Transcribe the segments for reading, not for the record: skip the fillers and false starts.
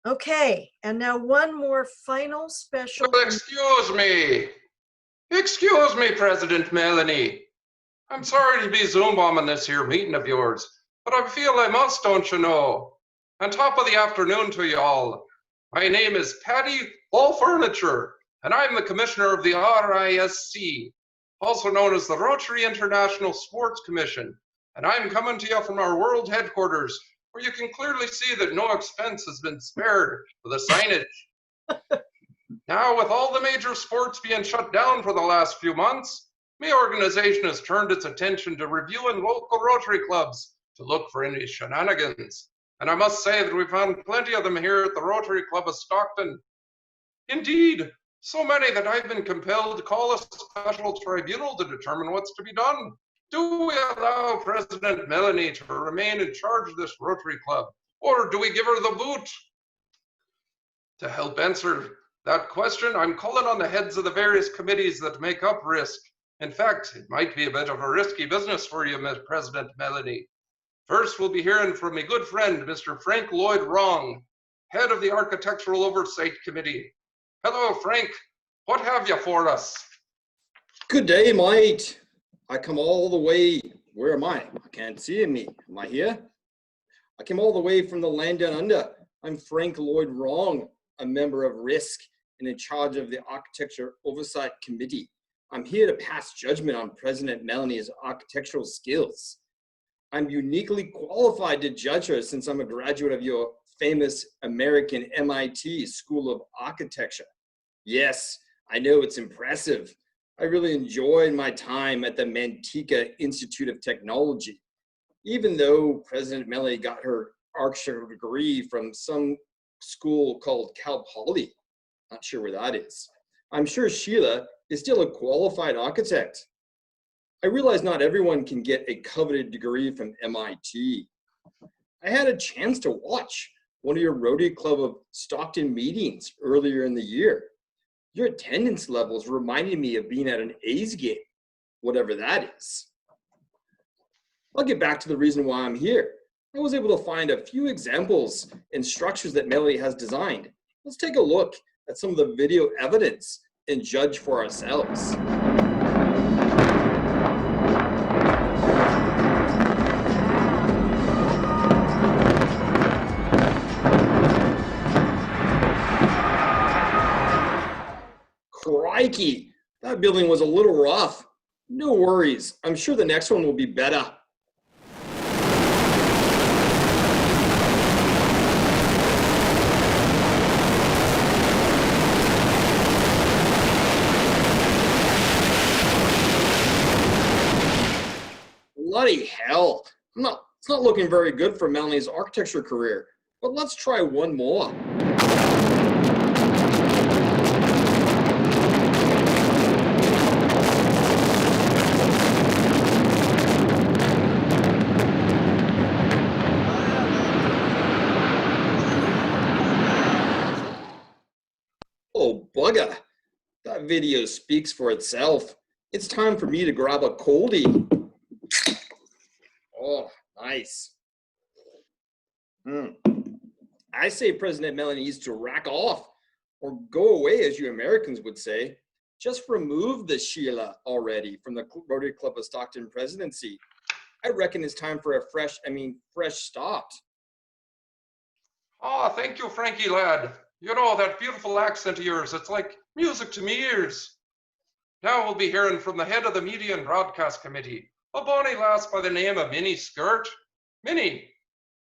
Okay, and now one more final special. Well, excuse me, President Melanie. I'm sorry to be Zoom bombing this here meeting of yours, but I feel I must, don't you know? On top of the afternoon to you all. My name is Patty All Furniture, and I'm the Commissioner of the RISC, also known as the Rotary International Sports Commission. And I'm coming to you from our world headquarters, where you can clearly see that no expense has been spared for the signage. Now, with all the major sports being shut down for the last few months, my organization has turned its attention to reviewing local Rotary clubs to look for any shenanigans. And I must say that we found plenty of them here at the Rotary Club of Stockton. Indeed, so many that I've been compelled to call a special tribunal to determine what's to be done. Do we allow President Melanie to remain in charge of this Rotary Club, or do we give her the boot? To help answer that question, I'm calling on the heads of the various committees that make up RISC. In fact, it might be a bit of a risky business for you, President Melanie. First, we'll be hearing from my good friend, Mr. Frank Lloyd Wrong, head of the Architectural Oversight Committee. Hello, Frank. What have you for us? Good day, mate. I come all the way. Where am I? I can't see me. Am I here? I came all the way from the land down under. I'm Frank Lloyd Wrong, a member of RISC and in charge of the Architecture Oversight Committee. I'm here to pass judgment on President Melanie's architectural skills. I'm uniquely qualified to judge her since I'm a graduate of your famous American MIT School of Architecture. Yes, I know it's impressive. I really enjoyed my time at the Manteca Institute of Technology. Even though President Melanie got her architecture degree from some school called Cal Poly, not sure where that is. I'm sure Sheila is still a qualified architect. I realize not everyone can get a coveted degree from MIT. I had a chance to watch one of your Rotary Club of Stockton meetings earlier in the year. Your attendance levels reminded me of being at an A's game, whatever that is. I'll get back to the reason why I'm here. I was able to find a few examples and structures that Melanie has designed. Let's take a look at some of the video evidence and judge for ourselves. Crikey, that building was a little rough. No worries, I'm sure the next one will be better. Bloody hell, it's not looking very good for Melanie's architecture career, but let's try one more. Oh, bugger. That video speaks for itself. It's time for me to grab a coldie. Oh, nice. I say President Melanie needs to rack off or go away, as you Americans would say. Just remove the Sheila already from the Rotary Club of Stockton presidency. I reckon it's time for a fresh start. Oh, thank you, Frankie lad. You know, that beautiful accent of yours, it's like music to me ears. Now we'll be hearing from the head of the Media and Broadcast Committee, a bonny lass by the name of Minnie Skirt. Minnie.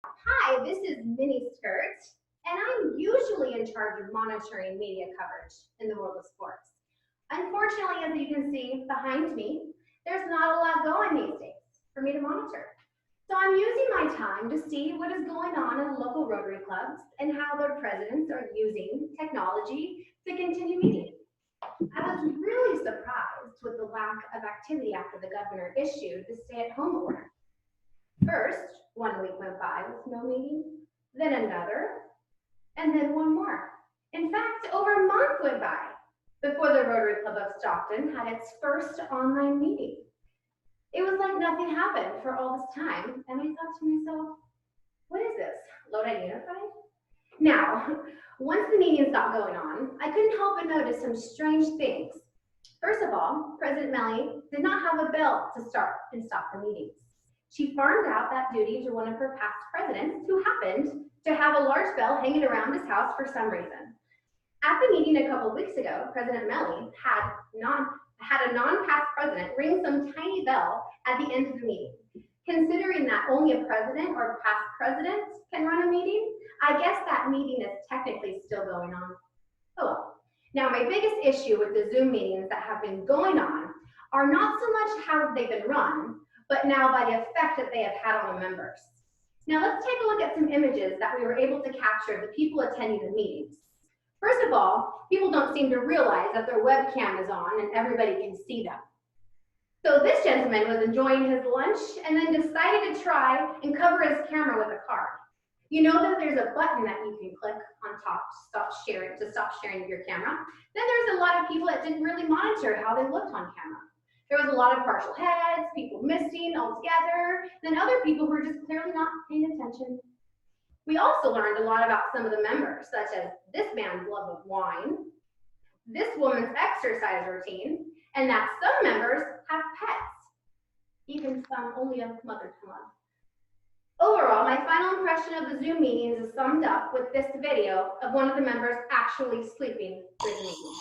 Hi, this is Minnie Skirt, and I'm usually in charge of monitoring media coverage in the world of sports. Unfortunately, as you can see behind me, there's not a lot going these days for me to monitor. So I'm using my time to see what is going on in local Rotary clubs and how their presidents are using technology to continue meeting. I was really surprised with the lack of activity after the governor issued the stay-at-home order. First, 1 week went by with no meeting, then another, and then one more. In fact, over a month went by before the Rotary Club of Stockton had its first online meeting. It was like nothing happened for all this time, and I thought to myself, what is this, Lodi Unified? Now, once the meetings got going on, I couldn't help but notice some strange things. First of all, President Melanie did not have a bell to start and stop the meetings. She farmed out that duty to one of her past presidents who happened to have a large bell hanging around his house for some reason. At the meeting a couple of weeks ago, President Melanie had a non-past president ring some tiny bell at the end of the meeting. Considering that only a president or past president can run a meeting, I guess that meeting is technically still going on. Oh well. Now, my biggest issue with the Zoom meetings that have been going on are not so much how they've been run, but now by the effect that they have had on the members. Now, let's take a look at some images that we were able to capture of the people attending the meetings. First of all, people don't seem to realize that their webcam is on and everybody can see them. So this gentleman was enjoying his lunch and then decided to try and cover his camera with a card. You know that there's a button that you can click on top to stop sharing your camera. Then there's a lot of people that didn't really monitor how they looked on camera. There was a lot of partial heads, people missing altogether, then other people who were just clearly not paying attention. We also learned a lot about some of the members, such as this man's love of wine, this woman's exercise routine, and that some members have pets, even some only a mother can love. Overall, my final impression of the Zoom meetings is summed up with this video of one of the members actually sleeping through the meeting.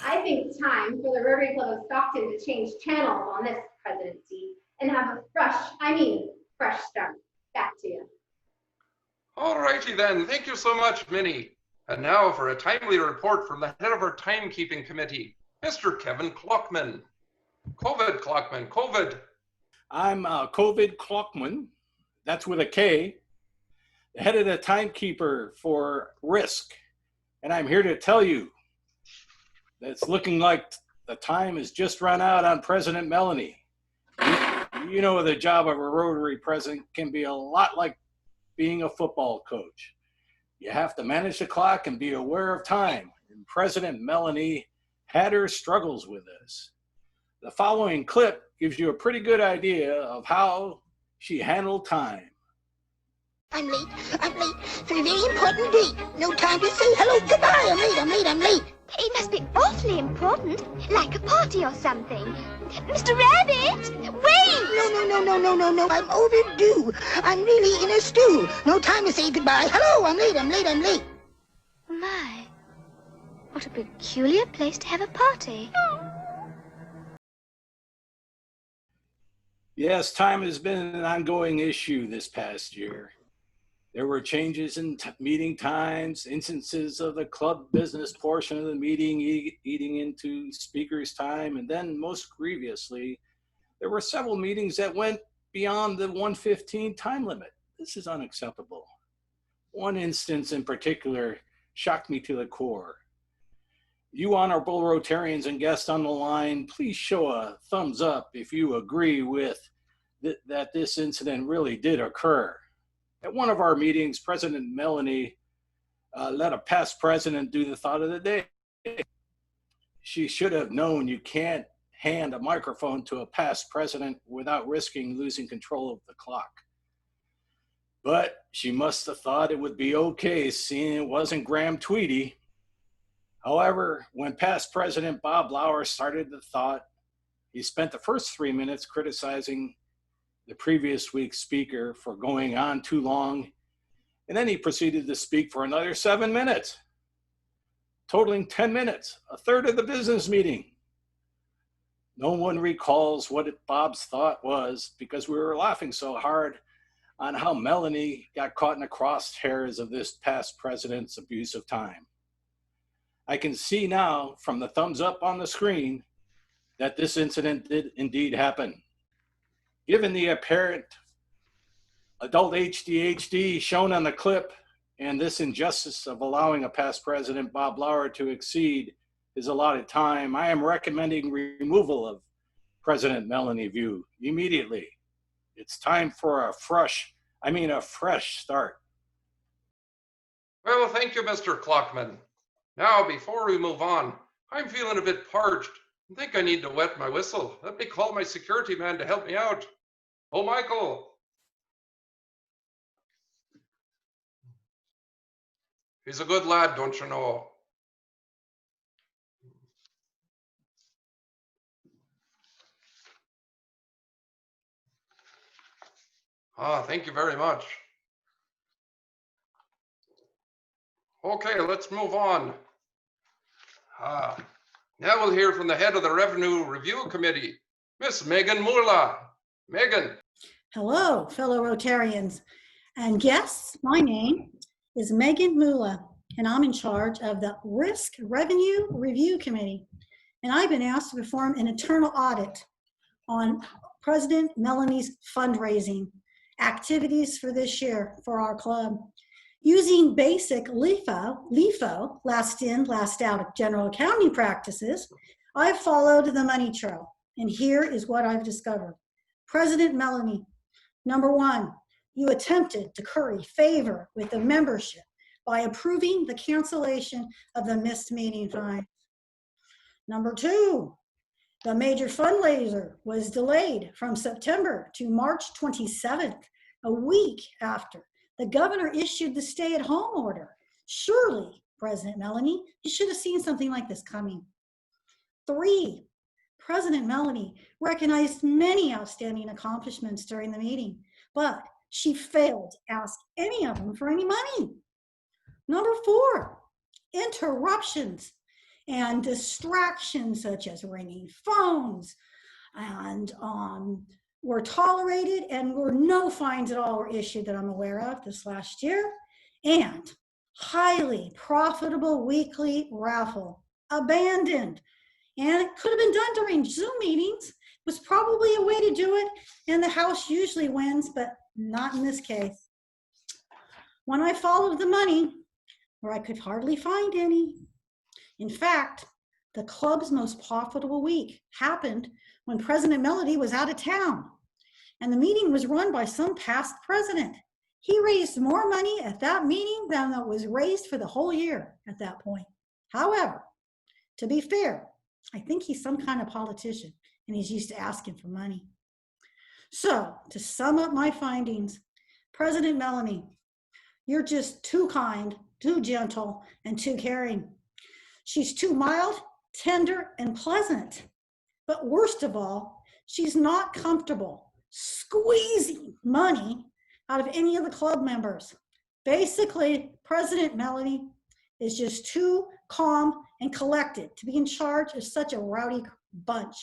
I think it's time for the Rotary Club of Stockton to change channels on this presidency and have a fresh start. Back to you. All righty then. Thank you so much, Minnie. And now for a timely report from the head of our timekeeping committee, Mr. Kevin Klockman. COVID. I'm COVID Klockman, that's with a K, the head of the timekeeper for Risk. And I'm here to tell you that it's looking like the time has just run out on President Melanie. You know, the job of a Rotary president can be a lot like being a football coach. You have to manage the clock and be aware of time. And President Melanie had her struggles with this. The following clip gives you a pretty good idea of how she handled time. I'm late for a very important date. No time to say hello, goodbye. I'm late. It must be awfully important, like a party or something. Mr. Rabbit, wait! No. I'm overdue. I'm really in a stew. No time to say goodbye. Hello, I'm late. My, what a peculiar place to have a party. Yes, time has been an ongoing issue this past year. There were changes in meeting times, instances of the club business portion of the meeting eating into speakers' time, and then most grievously, there were several meetings that went beyond the 1:15 time limit. This is unacceptable. One instance in particular shocked me to the core. You honorable Rotarians and guests on the line, please show a thumbs up if you agree with that this incident really did occur. At one of our meetings, President Melanie let a past president do the thought of the day. She should have known you can't hand a microphone to a past president without risking losing control of the clock. But she must have thought it would be okay, seeing it wasn't Graham Tweedy. However, when past President Bob Lauer started the thought, he spent the first 3 minutes criticizing the previous week's speaker for going on too long, and then he proceeded to speak for another 7 minutes, totaling 10 minutes, a third of the business meeting. No one recalls what Bob's thought was because we were laughing so hard on how Melanie got caught in the crosshairs of this past president's abuse of time. I can see now from the thumbs up on the screen that this incident did indeed happen. Given the apparent adult ADHD shown on the clip and this injustice of allowing a past president, Bob Lauer, to exceed his allotted time, I am recommending removal of President Melanie View immediately. It's time for a fresh start. Well, thank you, Mr. Klockman. Now, before we move on, I'm feeling a bit parched. I think I need to wet my whistle. Let me call my security man to help me out. Oh, Michael. He's a good lad, don't you know? Ah, thank you very much. Okay, let's move on. Now we'll hear from the head of the Revenue Review Committee, Miss Megan Mula. Megan. Hello, fellow Rotarians and guests. My name is Megan Mula, and I'm in charge of the Risk Revenue Review Committee. And I've been asked to perform an internal audit on President Melanie's fundraising activities for this year for our club. Using basic LIFO, last in, last out general accounting practices, I've followed the money trail. And here is what I've discovered. President Melanie, number one, you attempted to curry favor with the membership by approving the cancellation of the missed meeting fine. Number two, the major fundraiser was delayed from September to March 27th, a week after the governor issued the stay-at-home order. Surely, President Melanie, you should have seen something like this coming. Three, President Melanie recognized many outstanding accomplishments during the meeting, but she failed to ask any of them for any money. Number four, interruptions and distractions such as ringing phones and were tolerated, and were no fines at all were issued that I'm aware of this last year. And highly profitable weekly raffle abandoned. And it could have been done during Zoom meetings. It was probably a way to do it, and the House usually wins, but not in this case. When I followed the money, where I could hardly find any. In fact, the club's most profitable week happened when President Melanie was out of town, and the meeting was run by some past president. He raised more money at that meeting than that was raised for the whole year at that point. However, to be fair, I think he's some kind of politician, and he's used to asking for money. So, to sum up my findings, President Melanie, you're just too kind, too gentle, and too caring. She's too mild, tender, and pleasant. But worst of all, she's not comfortable squeezing money out of any of the club members. Basically, President Melanie is just too calm and collected to be in charge of such a rowdy bunch.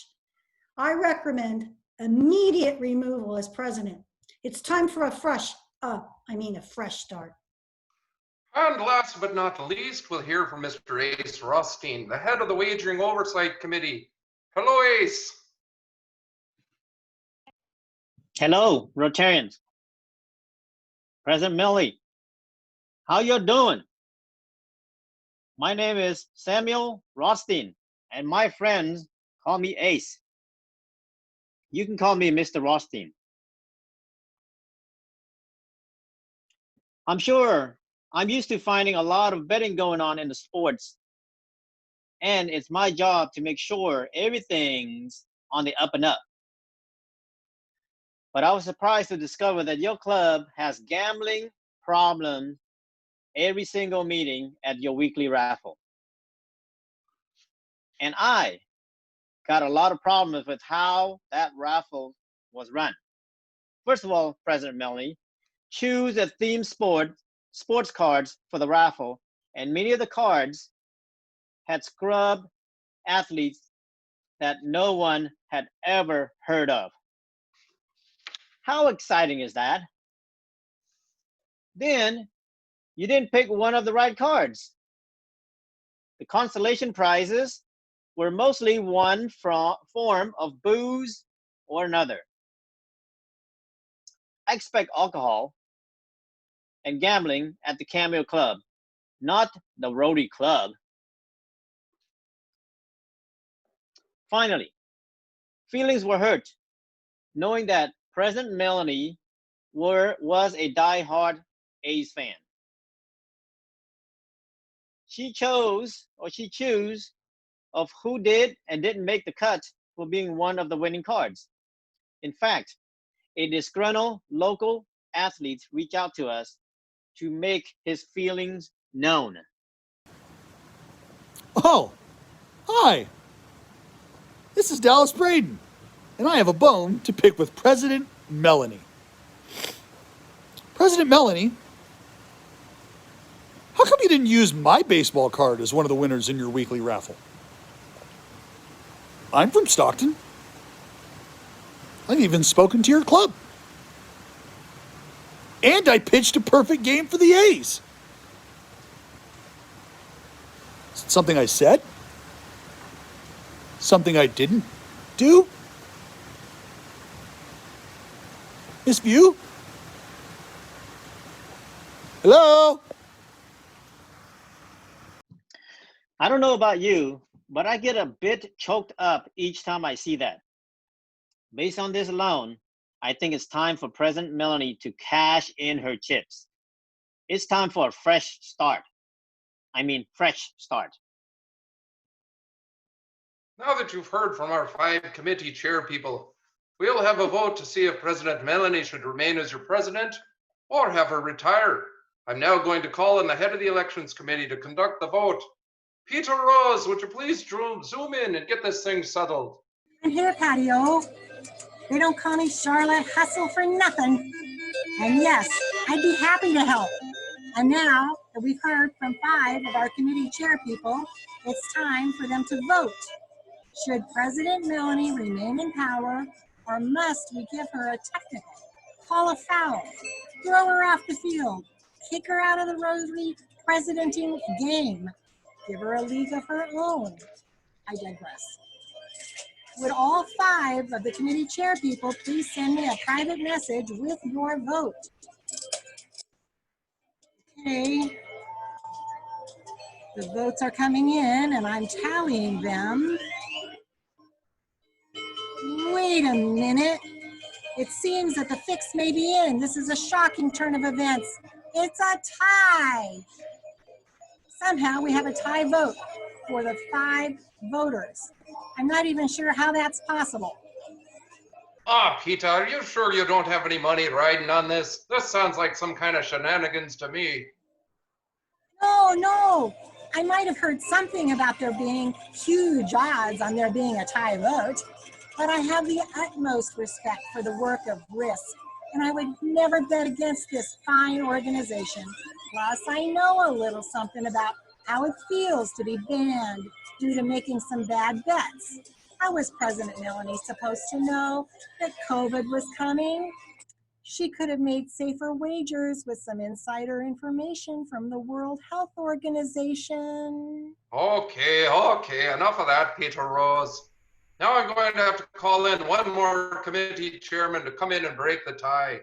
I recommend immediate removal as president. It's time for a fresh start. And last but not least, we'll hear from Mr. Ace Rothstein, the head of the Wagering Oversight Committee. Hello, Ace. Hello, Rotarians. President Melanie, how you doing? My name is Samuel Rothstein, and my friends call me Ace. You can call me Mr. Rothstein. I'm sure I'm used to finding a lot of betting going on in the sports, and it's my job to make sure everything's on the up and up. But I was surprised to discover that your club has gambling problems every single meeting at your weekly raffle. And I got a lot of problems with how that raffle was run. First of all, President Melanie, choose a themed sports cards for the raffle, and many of the cards had scrub athletes that no one had ever heard of. How exciting is that? Then you didn't pick one of the right cards. The consolation prizes were mostly one form of booze or another. I expect alcohol and gambling at the Cameo Club, not the Rotary Club. Finally, feelings were hurt knowing that President Melanie was a die-hard A's fan. She chose of who did and didn't make the cut for being one of the winning cards. In fact, a disgruntled local athlete reached out to us to make his feelings known. Oh, hi. This is Dallas Braden, and I have a bone to pick with President Melanie. President Melanie, how come you didn't use my baseball card as one of the winners in your weekly raffle? I'm from Stockton. I've even spoken to your club. And I pitched a perfect game for the A's. Is it something I said? Something I didn't do? Miss View? Hello? I don't know about you, but I get a bit choked up each time I see that. Based on this alone, I think it's time for President Melanie to cash in her chips. It's time for a fresh start. Fresh start. Now that you've heard from our 5 committee chair people, we'll have a vote to see if President Melanie should remain as your president or have her retire. I'm now going to call on the head of the elections committee to conduct the vote. Peter Rose, would you please zoom in and get this thing settled? I'm here, Patio. They don't call me Charlotte Hustle for nothing. And yes, I'd be happy to help. And now that we've heard from 5 of our committee chair people, it's time for them to vote. Should President Melanie remain in power, or must we give her a technical, call a foul, throw her off the field, kick her out of the Rotary presidenting game, give her a league of her own? I digress. Would all 5 of the committee chair people please send me a private message with your vote? Okay. The votes are coming in and I'm tallying them. Wait a minute. It seems that the fix may be in. This is a shocking turn of events. It's a tie. Somehow we have a tie vote for the 5 voters. I'm not even sure how that's possible. Peter, are you sure you don't have any money riding on this? This sounds like some kind of shenanigans to me. No. I might have heard something about there being huge odds on there being a tie vote, but I have the utmost respect for the work of Risk, and I would never bet against this fine organization. Plus, I know a little something about how it feels to be banned due to making some bad bets. How was President Melanie supposed to know that COVID was coming? She could have made safer wagers with some insider information from the World Health Organization. Okay, enough of that, Peter Rose. Now I'm going to have to call in one more committee chairman to come in and break the tie.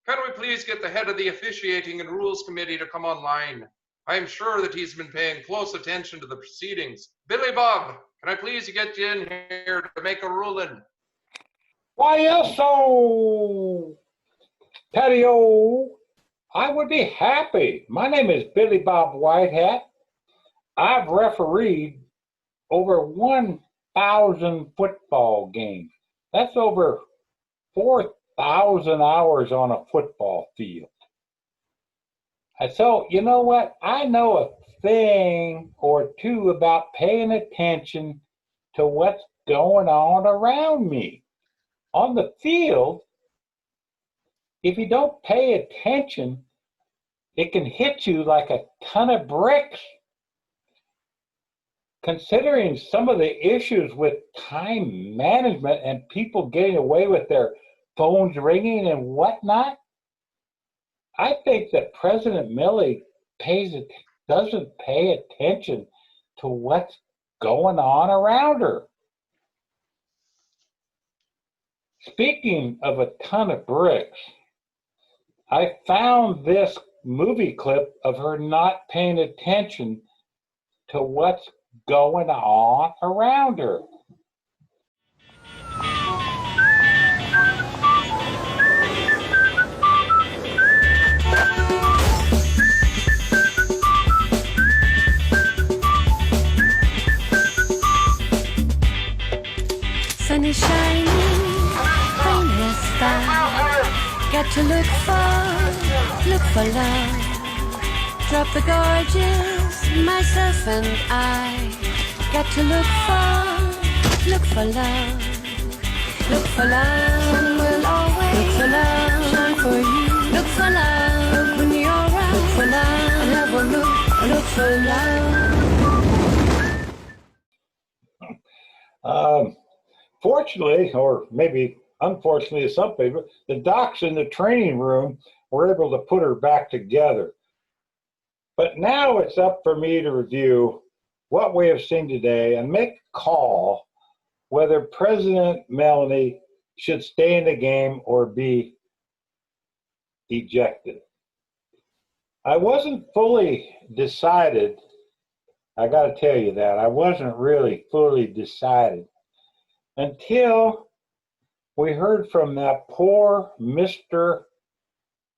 Can we please get the head of the officiating and rules committee to come online? I'm sure that he's been paying close attention to the proceedings. Billy Bob, can I please get you in here to make a ruling? Why, yes, so Patio, I would be happy. My name is Billy Bob Whitehat. I've refereed over 1,000 football games. That's over 4,000 hours on a football field. And so, you know what? I know a thing or two about paying attention to what's going on around me. On the field, if you don't pay attention, it can hit you like a ton of bricks. Considering some of the issues with time management and people getting away with their phones ringing and whatnot, I think that President Millie doesn't pay attention to what's going on around her. Speaking of a ton of bricks, I found this movie clip of her not paying attention to what's going on around her. Got to look for love. Drop the gorgeous, myself and I. Got to look for love. Look for love, sun will always look for love, shine for you. Look for love, look when you're around. Look for love, and love will look for love. Fortunately, or maybe unfortunately to some people, the docs in the training room were able to put her back together. But now it's up for me to review what we have seen today and make a call whether President Melanie should stay in the game or be ejected. I wasn't fully decided. I got to tell you that. I wasn't really fully decided until we heard from that poor Mr.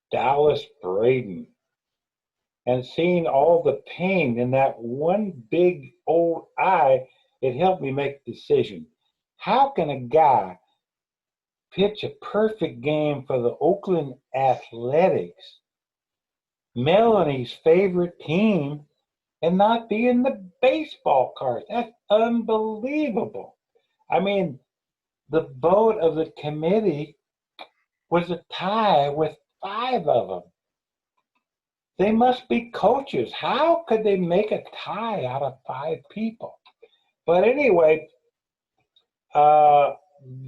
Dallas Braden and seeing all the pain in that one big old eye. It helped me make a decision. How can a guy pitch a perfect game for the Oakland Athletics, Melanie's favorite team, and not be in the baseball cards? That's unbelievable. I mean, the vote of the committee was a tie with 5 of them. They must be coaches. How could they make a tie out of 5 people? But anyway,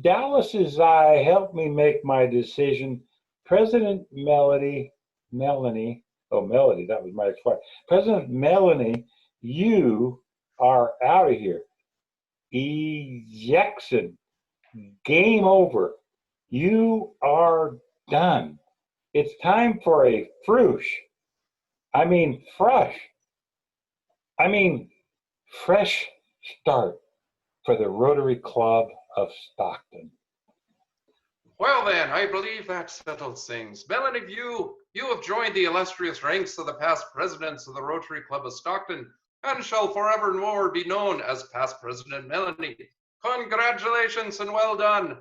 Dallas's eye helped me make my decision. President Melanie, that was my ex-wife. President Melanie, you are out of here. Ejection. Game over. You are done. It's time for a fresh start for the Rotary Club of Stockton. Well then, I believe that settles things. Melanie, you have joined the illustrious ranks of the past presidents of the Rotary Club of Stockton and shall forevermore be known as past President Melanie. Congratulations and well done.